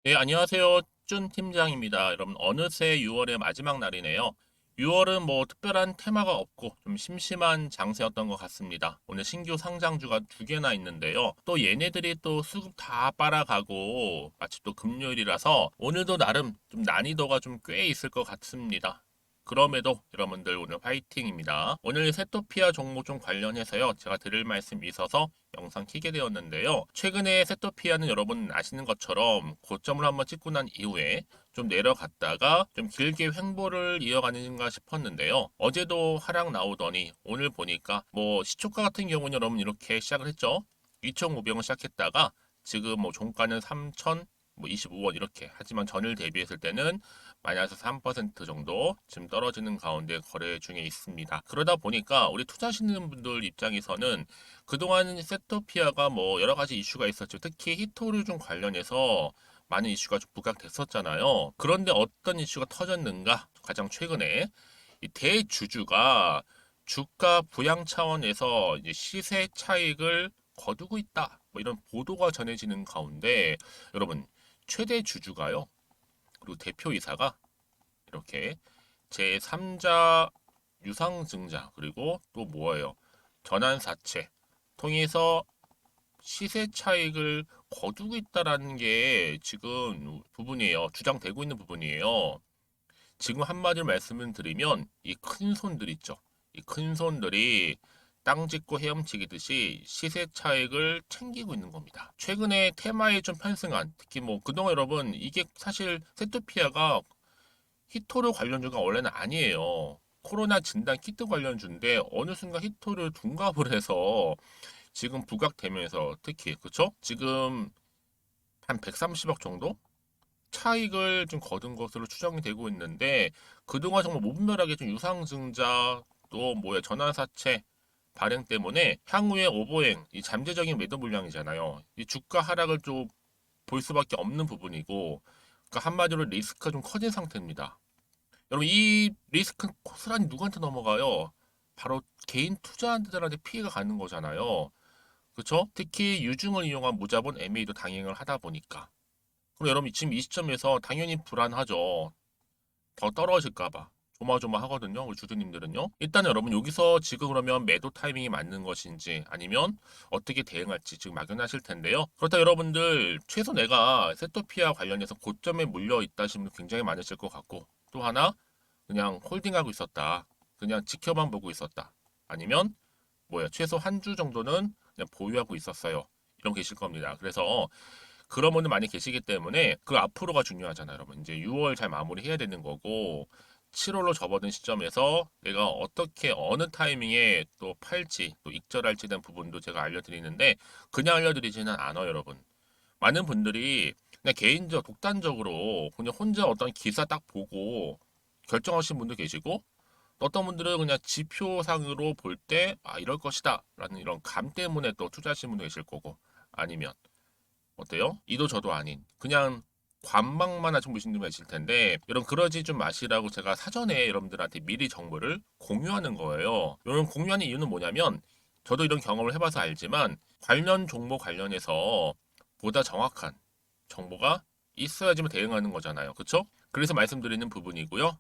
네, 안녕하세요. 쭌 팀장입니다. 여러분, 어느새 6월의 마지막 날이네요. 6월은 뭐 특별한 테마가 없고 좀 심심한 장세였던 것 같습니다. 오늘 신규 상장주가 두 개나 있는데요. 또 얘네들이 또 수급 다 빨아가고 마치 또 금요일이라서 오늘도 나름 좀 난이도가 좀 꽤 있을 것 같습니다. 그럼에도 여러분들 오늘 화이팅입니다. 오늘 세토피아 종목 좀 관련해서요. 제가 드릴 말씀이 있어서 영상 키게 되었는데요. 최근에 세토피아는 여러분 아시는 것처럼 고점을 한번 찍고 난 이후에 좀 내려갔다가 좀 길게 횡보를 이어가는가 싶었는데요. 어제도 하락 나오더니 오늘 보니까 뭐 시초가 같은 경우는 여러분 이렇게 시작을 했죠. 2,500원 시작했다가 지금 뭐 종가는 3,000 뭐 25원 이렇게. 하지만 전일 대비했을 때는 마이너스 3% 정도 지금 떨어지는 가운데 거래 중에 있습니다. 그러다 보니까 우리 투자하시는 분들 입장에서는 그동안 세토피아가 뭐 여러 가지 이슈가 있었죠. 특히 히토류중 관련해서 많은 이슈가 좀 부각됐었잖아요. 그런데 어떤 이슈가 터졌는가? 가장 최근에 이 대주주가 주가 부양 차원에서 이제 시세 차익을 거두고 있다. 뭐 이런 보도가 전해지는 가운데 여러분 최대 주주가요. 그리고 대표이사가 이렇게 제3자 유상증자 그리고 또 뭐예요? 전환사채 통해서 시세 차익을 거두고 있다라는 게 지금 부분이에요. 주장되고 있는 부분이에요. 지금 한마디로 말씀을 드리면 이 큰 손들 있죠. 이 큰 손들이 땅 짚고 헤엄치기듯이 시세 차익을 챙기고 있는 겁니다. 최근에 테마에 좀 편승한 특히 뭐 그동안 여러분 이게 사실 세토피아가 히토류 관련주가 원래는 아니에요. 코로나 진단 키트 관련주인데 어느 순간 히토를 둔갑을 해서 지금 부각되면서 특히 그쵸? 지금 한 130억 정도 차익을 좀 거둔 것으로 추정이 되고 있는데 그동안 정말 무분별하게 좀 유상증자 또 뭐야 전환사채 발행 때문에 향후에 오버행 이 잠재적인 매도 물량이잖아요. 이 주가 하락을 좀 볼 수밖에 없는 부분이고 그러니까 한마디로 리스크가 좀 커진 상태입니다. 여러분 이 리스크 고스란히 누구한테 넘어가요? 바로 개인 투자자들한테 피해가 가는 거잖아요. 그렇죠? 특히 유증을 이용한 무자본 MA도 당행을 하다 보니까. 그럼 여러분 지금 이 시점에서 당연히 불안하죠. 더 떨어질까봐. 조마조마하거든요. 우리 주주님들은요. 일단 여러분 여기서 지금 그러면 매도 타이밍이 맞는 것인지 아니면 어떻게 대응할지 지금 막연하실 텐데요. 그렇다 여러분들 최소 내가 세토피아 관련해서 고점에 물려 있다 하시는 분 굉장히 많으실 것 같고 또 하나 그냥 홀딩하고 있었다. 그냥 지켜만 보고 있었다. 아니면 뭐야 최소 한 주 정도는 그냥 보유하고 있었어요. 이런 게 계실 겁니다. 그래서 그런 분들 많이 계시기 때문에 그 앞으로가 중요하잖아요, 여러분. 이제 6월 잘 마무리해야 되는 거고 7월로 접어든 시점에서 내가 어떻게 어느 타이밍에 또 팔지 또 익절할지 대한 부분도 제가 알려드리는데 그냥 알려드리지는 않아요, 여러분. 많은 분들이 그냥 개인적 독단적으로 그냥 혼자 어떤 기사 딱 보고 결정하신 분도 계시고 어떤 분들은 그냥 지표상으로 볼 때 아 이럴 것이다 라는 이런 감 때문에 또 투자하시는 분도 계실 거고 아니면 어때요? 이도 저도 아닌 그냥 관망만 하시고 계신 분이 계실 텐데 여러분 그러지 좀 마시라고 제가 사전에 여러분들한테 미리 정보를 공유하는 거예요. 이런 공유하는 이유는 뭐냐면 저도 이런 경험을 해봐서 알지만 관련 종목 관련해서 보다 정확한 정보가 있어야지만 대응하는 거잖아요. 그쵸? 그래서 말씀드리는 부분이고요.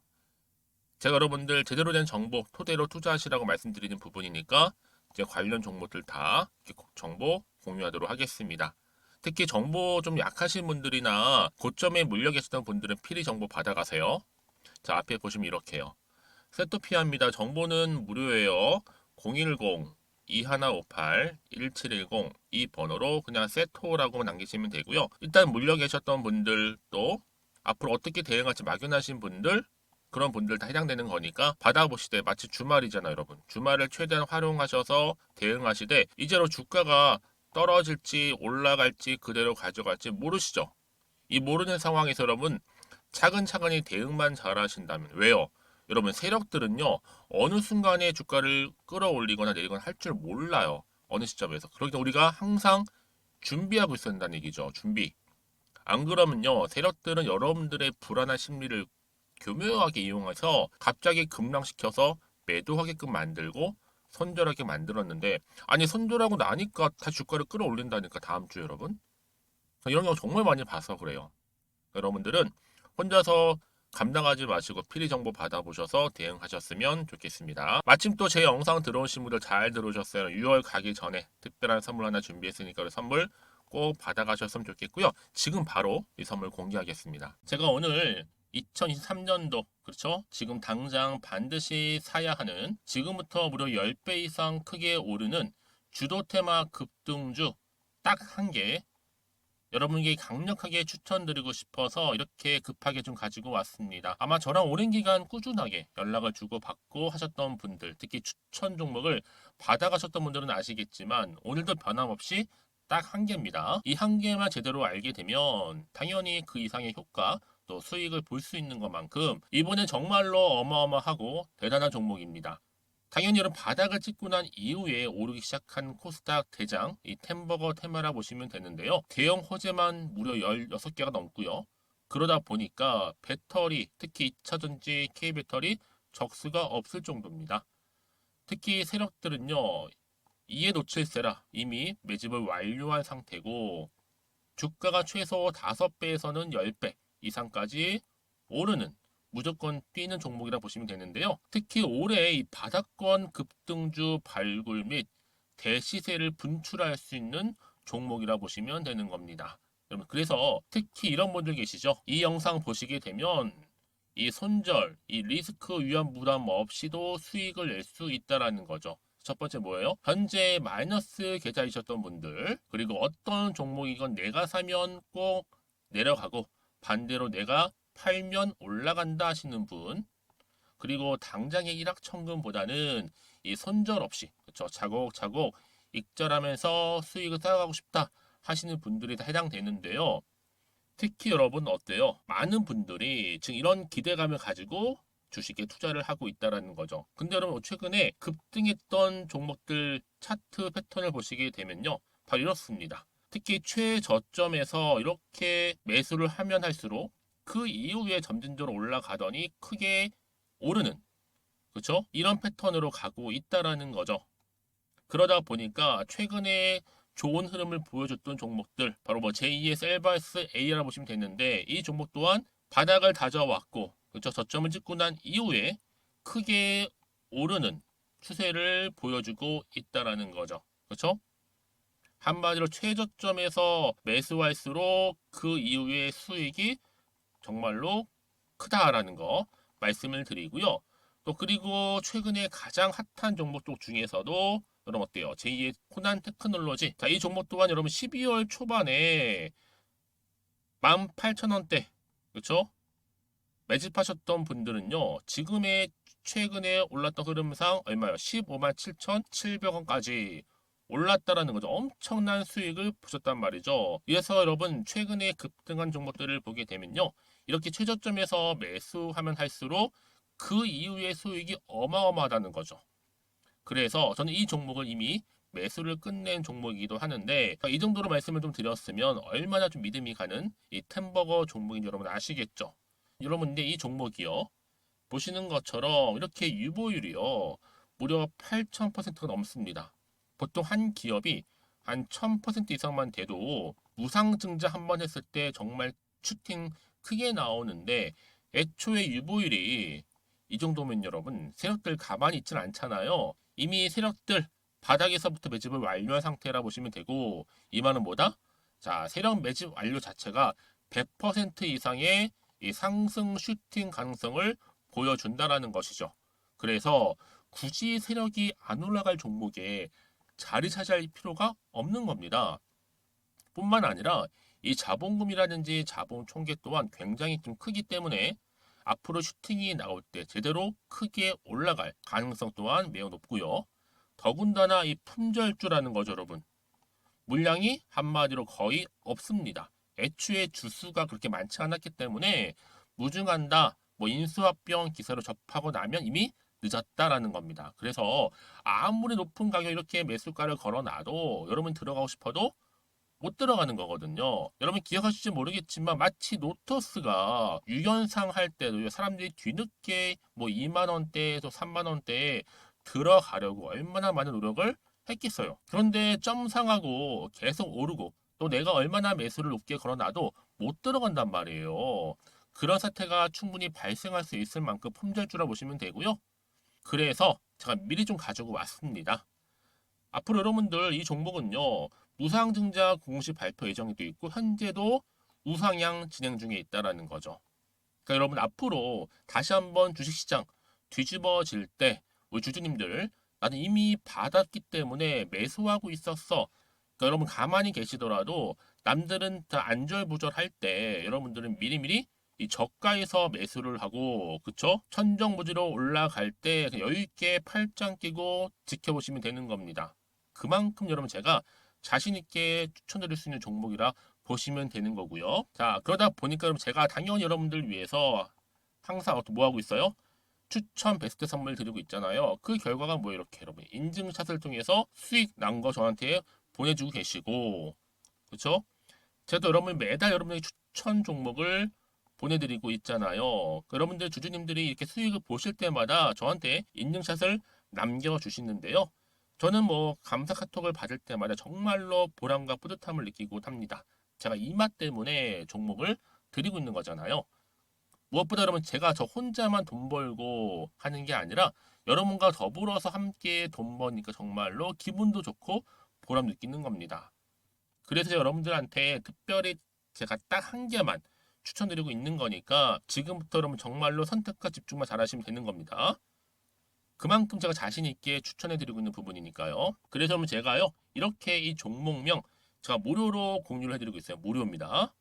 제가 여러분들 제대로 된 정보 토대로 투자하시라고 말씀드리는 부분이니까 이제 관련 정보들 다 정보 공유하도록 하겠습니다. 특히 정보 좀 약하신 분들이나 고점에 물려 계시던 분들은 필히 정보 받아가세요. 자, 앞에 보시면 이렇게요. 세토피아입니다. 정보는 무료예요. 010 2158 1710 이 번호로 그냥 세토라고 남기시면 되고요. 일단 물려 계셨던 분들 또 앞으로 어떻게 대응할지 막연하신 분들 그런 분들 다 해당되는 거니까 받아보시되 마치 주말이잖아요, 여러분. 주말을 최대한 활용하셔서 대응하시되 이제로 주가가 떨어질지 올라갈지 그대로 가져갈지 모르시죠. 이 모르는 상황에서 여러분 차근차근히 대응만 잘하신다면 왜요? 여러분 세력들은요 어느 순간에 주가를 끌어올리거나 내리거나 할 줄 몰라요. 어느 시점에서. 그러기 때문에 우리가 항상 준비하고 있어야 한다는 얘기죠. 준비. 안 그러면요 세력들은 여러분들의 불안한 심리를 교묘하게 이용해서 갑자기 급락시켜서 매도하게끔 만들고 손절하게 만들었는데 아니 손절하고 나니까 다 주가를 끌어올린다니까 다음 주에 여러분 이런 경우 정말 많이 봐서 그래요. 여러분들은 혼자서 감당하지 마시고 필히 정보 받아보셔서 대응하셨으면 좋겠습니다. 마침 또 제 영상 들어오신 분들 잘 들어오셨어요. 6월 가기 전에 특별한 선물 하나 준비했으니까 그 선물 꼭 받아가셨으면 좋겠고요. 지금 바로 이 선물 공개하겠습니다. 제가 오늘 2023년도 그렇죠? 지금 당장 반드시 사야 하는 지금부터 무려 10배 이상 크게 오르는 주도 테마 급등주 딱 한 개 여러분께 강력하게 추천드리고 싶어서 이렇게 급하게 좀 가지고 왔습니다. 아마 저랑 오랜 기간 꾸준하게 연락을 주고받고 하셨던 분들, 특히 추천 종목을 받아가셨던 분들은 아시겠지만 오늘도 변함없이 딱 한 개입니다. 이 한 개만 제대로 알게 되면 당연히 그 이상의 효과 또 수익을 볼 수 있는 것만큼 이번엔 정말로 어마어마하고 대단한 종목입니다. 당연히 여러분 바닥을 찍고 난 이후에 오르기 시작한 코스닥 대장 이 템버거 테마라 보시면 되는데요. 대형 호재만 무려 16개가 넘고요. 그러다 보니까 배터리, 특히 2차전지 K배터리 적수가 없을 정도입니다. 특히 세력들은요. 이에 놓칠세라 이미 매집을 완료한 상태고 주가가 최소 5배에서는 10배 이상까지 오르는 무조건 뛰는 종목이라 보시면 되는데요. 특히 올해 이 바닥권 급등주 발굴 및 대시세를 분출할 수 있는 종목이라 보시면 되는 겁니다. 여러분 그래서 특히 이런 분들 계시죠. 이 영상 보시게 되면 이 손절, 이 리스크 위험 부담 없이도 수익을 낼 수 있다라는 거죠. 첫 번째 뭐예요? 현재 마이너스 계좌이셨던 분들 그리고 어떤 종목이건 내가 사면 꼭 내려가고 반대로 내가 팔면 올라간다 하시는 분 그리고 당장의 일확천금보다는 이 손절 없이 그렇죠 차곡차곡 익절하면서 수익을 쌓아가고 싶다 하시는 분들이 다 해당되는데요. 특히 여러분 어때요? 많은 분들이 지금 이런 기대감을 가지고 주식에 투자를 하고 있다라는 거죠. 근데 여러분 최근에 급등했던 종목들 차트 패턴을 보시게 되면요. 바로 이렇습니다. 특히 최저점에서 이렇게 매수를 하면 할수록 그 이후에 점진적으로 올라가더니 크게 오르는 그렇죠? 이런 패턴으로 가고 있다라는 거죠. 그러다 보니까 최근에 좋은 흐름을 보여줬던 종목들 바로 뭐 제2의 셀바스 A라 보시면 되는데 이 종목 또한 바닥을 다져왔고 그렇죠? 저점을 찍고 난 이후에 크게 오르는 추세를 보여주고 있다라는 거죠. 그렇죠? 한마디로 최저점에서 매수할수록 그 이후의 수익이 정말로 크다라는 거 말씀을 드리고요. 또 그리고 최근에 가장 핫한 종목 쪽 중에서도 여러분 어때요? 제2의 코난 테크놀로지. 자, 이 종목 또한 여러분 12월 초반에 18,000원대 그렇죠? 매집하셨던 분들은요. 지금의 최근에 올랐던 흐름상 얼마요? 15만 7,700원까지 올랐다라는 거죠. 엄청난 수익을 보셨단 말이죠. 그래서 여러분 최근에 급등한 종목들을 보게 되면요. 이렇게 최저점에서 매수하면 할수록 그 이후의 수익이 어마어마하다는 거죠. 그래서 저는 이 종목을 이미 매수를 끝낸 종목이기도 하는데 이 정도로 말씀을 좀 드렸으면 얼마나 좀 믿음이 가는 이 템버거 종목인지 여러분 아시겠죠? 여러분 근데 이 종목이요. 보시는 것처럼 이렇게 유보율이요. 무려 8,000%가 넘습니다. 보통 한 기업이 한 1000% 이상만 돼도 무상증자 한 번 했을 때 정말 슈팅 크게 나오는데 애초에 유보율이 이 정도면 여러분 세력들 가만히 있진 않잖아요. 이미 세력들 바닥에서부터 매집을 완료한 상태라 보시면 되고 이 말은 뭐다? 자, 세력 매집 완료 자체가 100% 이상의 이 상승 슈팅 가능성을 보여준다라는 것이죠. 그래서 굳이 세력이 안 올라갈 종목에 자리 차지할 필요가 없는 겁니다. 뿐만 아니라 이 자본금이라든지 자본 총계 또한 굉장히 좀 크기 때문에 앞으로 슈팅이 나올 때 제대로 크게 올라갈 가능성 또한 매우 높고요. 더군다나 이 품절주라는 거죠, 여러분. 물량이 한마디로 거의 없습니다. 애초에 주수가 그렇게 많지 않았기 때문에 무증한다, 뭐 인수합병 기사로 접하고 나면 이미 늦었다라는 겁니다. 그래서 아무리 높은 가격 이렇게 매수가를 걸어놔도 여러분 들어가고 싶어도 못 들어가는 거거든요. 여러분 기억하실지 모르겠지만 마치 노터스가 유연상 할 때도 사람들이 뒤늦게 뭐 2만 원대에서 3만 원대에 들어가려고 얼마나 많은 노력을 했겠어요. 그런데 점상하고 계속 오르고 또 내가 얼마나 매수를 높게 걸어놔도 못 들어간단 말이에요. 그런 사태가 충분히 발생할 수 있을 만큼 품절주라 보시면 되고요. 그래서 제가 미리 좀 가지고 왔습니다. 앞으로 여러분들 이 종목은요, 우상증자 공식 발표 예정이 되어 있고 현재도 우상향 진행 중에 있다라는 거죠. 그러니까 여러분 앞으로 다시 한번 주식시장 뒤집어질 때 우리 주주님들 나는 이미 받았기 때문에 매수하고 있었어. 그러니까 여러분 가만히 계시더라도 남들은 다 안절부절할 때 여러분들은 미리미리 이 저가에서 매수를 하고 그쵸? 천정부지로 올라갈 때 여유 있게 팔짱 끼고 지켜보시면 되는 겁니다. 그만큼 여러분 제가 자신 있게 추천드릴 수 있는 종목이라 보시면 되는 거고요. 자, 그러다 보니까 여러분 제가 당연히 여러분들 위해서 항상 뭐 하고 있어요? 추천 베스트 선물 드리고 있잖아요. 그 결과가 뭐 이렇게 여러분 인증샷을 통해서 수익 난 거 저한테 보내주고 계시고, 그렇죠? 제가 여러분 매달 여러분의 추천 종목을 보내드리고 있잖아요. 여러분들 주주님들이 이렇게 수익을 보실 때마다 저한테 인증샷을 남겨주시는데요. 저는 뭐 감사 카톡을 받을 때마다 정말로 보람과 뿌듯함을 느끼고 합니다. 제가 이 맛 때문에 종목을 드리고 있는 거잖아요. 무엇보다 여러분 제가 저 혼자만 돈 벌고 하는 게 아니라 여러분과 더불어서 함께 돈 버니까 정말로 기분도 좋고 보람 느끼는 겁니다. 그래서 여러분들한테 특별히 제가 딱 한 개만 추천드리고 있는 거니까 지금부터 여러분 정말로 선택과 집중만 잘하시면 되는 겁니다. 그만큼 제가 자신 있게 추천해드리고 있는 부분이니까요. 그래서 여러분 제가요 이렇게 이 종목명 제가 무료로 공유를 해드리고 있어요. 무료입니다.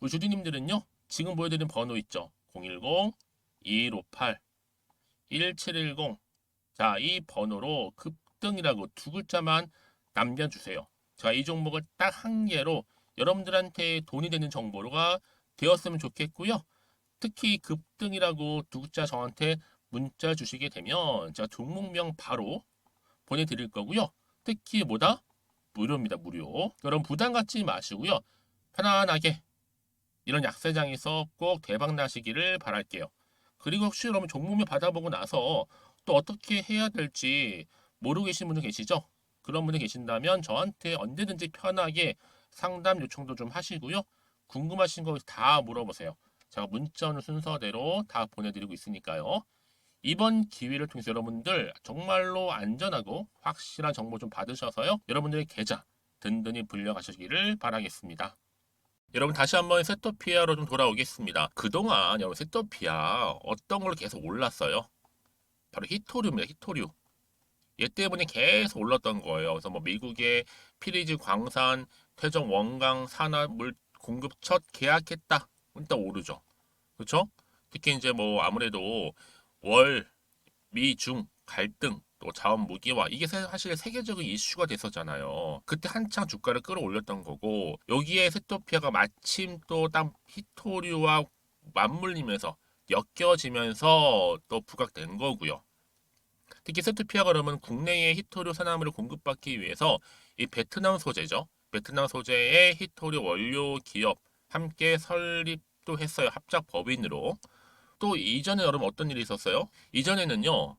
우리 주주님들은요 지금 보여드린 번호 있죠. 010-2158-1710. 자, 이 번호로 급등이라고 두 글자만 남겨주세요. 자, 이 종목을 딱 한 개로 여러분들한테 돈이 되는 정보가 되었으면 좋겠고요. 특히 급등이라고 두 글자 저한테 문자 주시게 되면 제가 종목명 바로 보내드릴 거고요. 특히 뭐다? 무료입니다. 무료. 여러분 부담 갖지 마시고요. 편안하게 이런 약세장에서 꼭 대박 나시기를 바랄게요. 그리고 혹시 여러분 종목명 받아보고 나서 또 어떻게 해야 될지 모르고 계신 분들 계시죠? 그런 분들 계신다면 저한테 언제든지 편하게 상담 요청도 좀 하시고요. 궁금하신 거 다 물어보세요. 제가 문자 오는 순서대로 다 보내드리고 있으니까요. 이번 기회를 통해서 여러분들 정말로 안전하고 확실한 정보 좀 받으셔서요. 여러분들의 계좌 든든히 불려가시기를 바라겠습니다. 여러분 다시 한번 세토피아로 좀 돌아오겠습니다. 그동안 여러분 세토피아 어떤 걸로 계속 올랐어요? 바로 히토류입니다. 히토류. 얘 때문에 계속 올랐던 거예요. 그래서 뭐 미국의 피리즈 광산, 태정 원강 산화물 공급 첫 계약했다. 일단 오르죠. 그렇죠? 특히 이제 뭐 아무래도 월, 미, 중 갈등 또 자원 무기화 이게 사실 세계적인 이슈가 됐었잖아요. 그때 한창 주가를 끌어올렸던 거고 여기에 세토피아가 마침 또 딱 히토류와 맞물리면서 엮여지면서 또 부각된 거고요. 특히 세토피아가 그러면 국내에 히토류 산화물을 공급받기 위해서 이 베트남 소재죠. 베트남 소재의 히토류 원료 기업 함께 설립도 했어요. 합작 법인으로. 또 이전에 여러분 어떤 일이 있었어요? 이전에는요.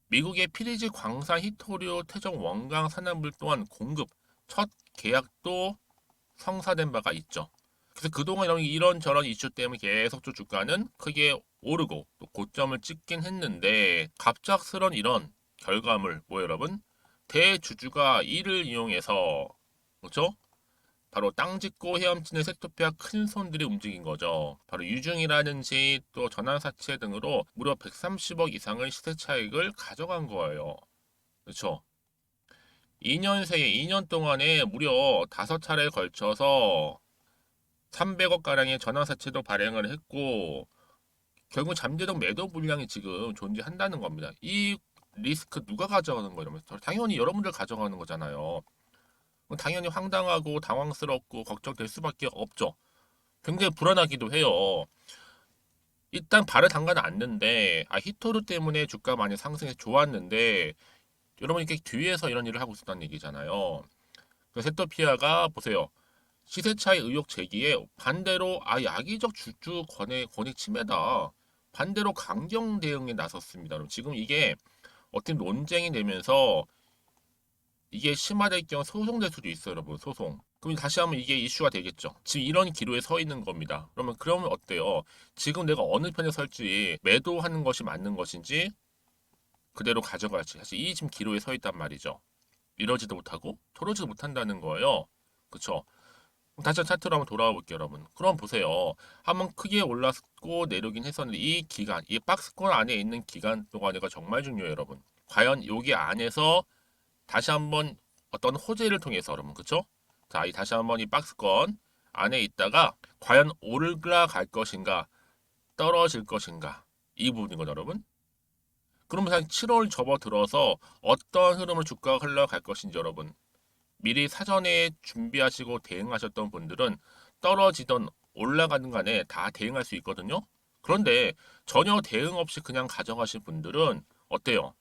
미국의 피리지 광산 히토류 태종 원강 산화물 또한 공급 첫 계약도 성사된 바가 있죠. 그래서 그동안 이런저런 이슈 때문에 계속 주가는 크게 오르고 또 고점을 찍긴 했는데 갑작스런 이런 결과물 뭐 여러분 대주주가 이를 이용해서 그렇죠? 바로 땅 짓고 헤엄치는 섹토피아 큰 손들이 움직인 거죠. 바로 유중이라든지 또 전환사채 등으로 무려 130억 이상의 시세 차익을 가져간 거예요. 그렇죠? 2년 새에 2년 동안에 무려 5차례에 걸쳐서 300억 가량의 전환사채도 발행을 했고 결국 잠재적 매도 물량이 지금 존재한다는 겁니다. 이 리스크 누가 가져가는 거예요? 당연히 여러분들 가져가는 거잖아요. 당연히 황당하고 당황스럽고 걱정될 수밖에 없죠. 굉장히 불안하기도 해요. 일단 발을 담가놨는데 히토르 때문에 주가 많이 상승해서 좋았는데 여러분 이렇게 뒤에서 이런 일을 하고 있었다는 얘기잖아요. 그래서 세토피아가 보세요. 시세 차이 의혹 제기에 반대로 야기적 주주 권익 침해다. 반대로 강경 대응에 나섰습니다. 그럼 지금 이게 어떤 논쟁이 되면서 이게 심화될 경우 소송될 수도 있어요, 여러분. 소송. 그럼 다시 한번 이게 이슈가 되겠죠. 지금 이런 기로에 서 있는 겁니다. 그러면 어때요? 지금 내가 어느 편에 설지 매도하는 것이 맞는 것인지 그대로 가져갈지 사실 이 지금 기로에 서 있단 말이죠. 이러지도 못하고 저러지도 못한다는 거예요. 그쵸? 다시 차트로 한번 돌아와 볼게요, 여러분. 그럼 보세요. 한번 크게 올랐고 내려오긴 했었는데 이 기간, 이 박스권 안에 있는 기간 동안이가 정말 중요해요, 여러분. 과연 여기 안에서 다시 한번 어떤 호재를 통해서 여러분, 그쵸? 자, 이 다시 한번 이 박스권 안에 있다가 과연 올라갈 것인가, 떨어질 것인가 이 부분이거든요, 여러분. 그러면 한 7월 접어들어서 어떤 흐름을 주가가 흘러갈 것인지 여러분 미리 사전에 준비하시고 대응하셨던 분들은 떨어지던 올라가는 간에 다 대응할 수 있거든요. 그런데 전혀 대응 없이 그냥 가져가신 분들은 어때요?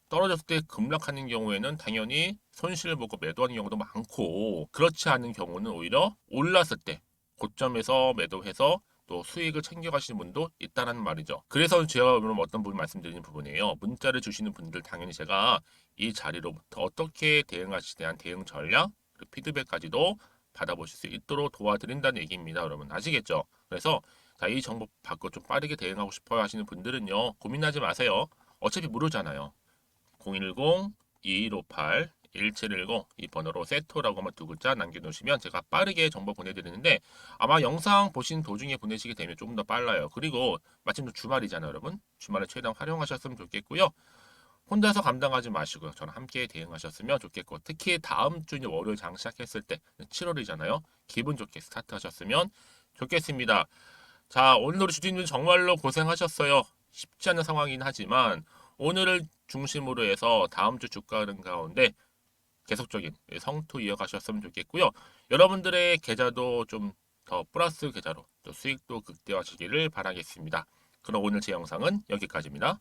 떨어졌을 때 급락하는 경우에는 당연히 손실을 보고 매도하는 경우도 많고 그렇지 않은 경우는 오히려 올랐을 때 고점에서 매도해서 또 수익을 챙겨가시는 분도 있다는 말이죠. 그래서 제가 그럼 어떤 부분 말씀드리는 부분이에요. 문자를 주시는 분들 당연히 제가 이 자리로부터 어떻게 대응하시에 대한 대응 전략 그리고 피드백까지도 받아보실 수 있도록 도와드린다는 얘기입니다. 여러분 아시겠죠? 그래서 자, 이 정보 받고 좀 빠르게 대응하고 싶어요 하시는 분들은요. 고민하지 마세요. 어차피 무료잖아요. 010-2158-1710 이 번호로 세토라고 한번 두 글자 남겨놓으시면 제가 빠르게 정보 보내드리는데 아마 영상 보신 도중에 보내시게 되면 조금 더 빨라요. 그리고 마침 또 주말이잖아요, 여러분. 주말에 최대한 활용하셨으면 좋겠고요. 혼자서 감당하지 마시고요. 저랑 함께 대응하셨으면 좋겠고 특히 다음 주 월요일 장 시작했을 때 7월이잖아요. 기분 좋게 스타트 하셨으면 좋겠습니다. 자, 오늘 우리 주진님 정말로 고생하셨어요. 쉽지 않은 상황이긴 하지만 오늘을 중심으로 해서 다음 주 주가 흐름 가운데 계속적인 성투 이어가셨으면 좋겠고요. 여러분들의 계좌도 좀 더 플러스 계좌로 또 수익도 극대화하시기를 바라겠습니다. 그럼 오늘 제 영상은 여기까지입니다.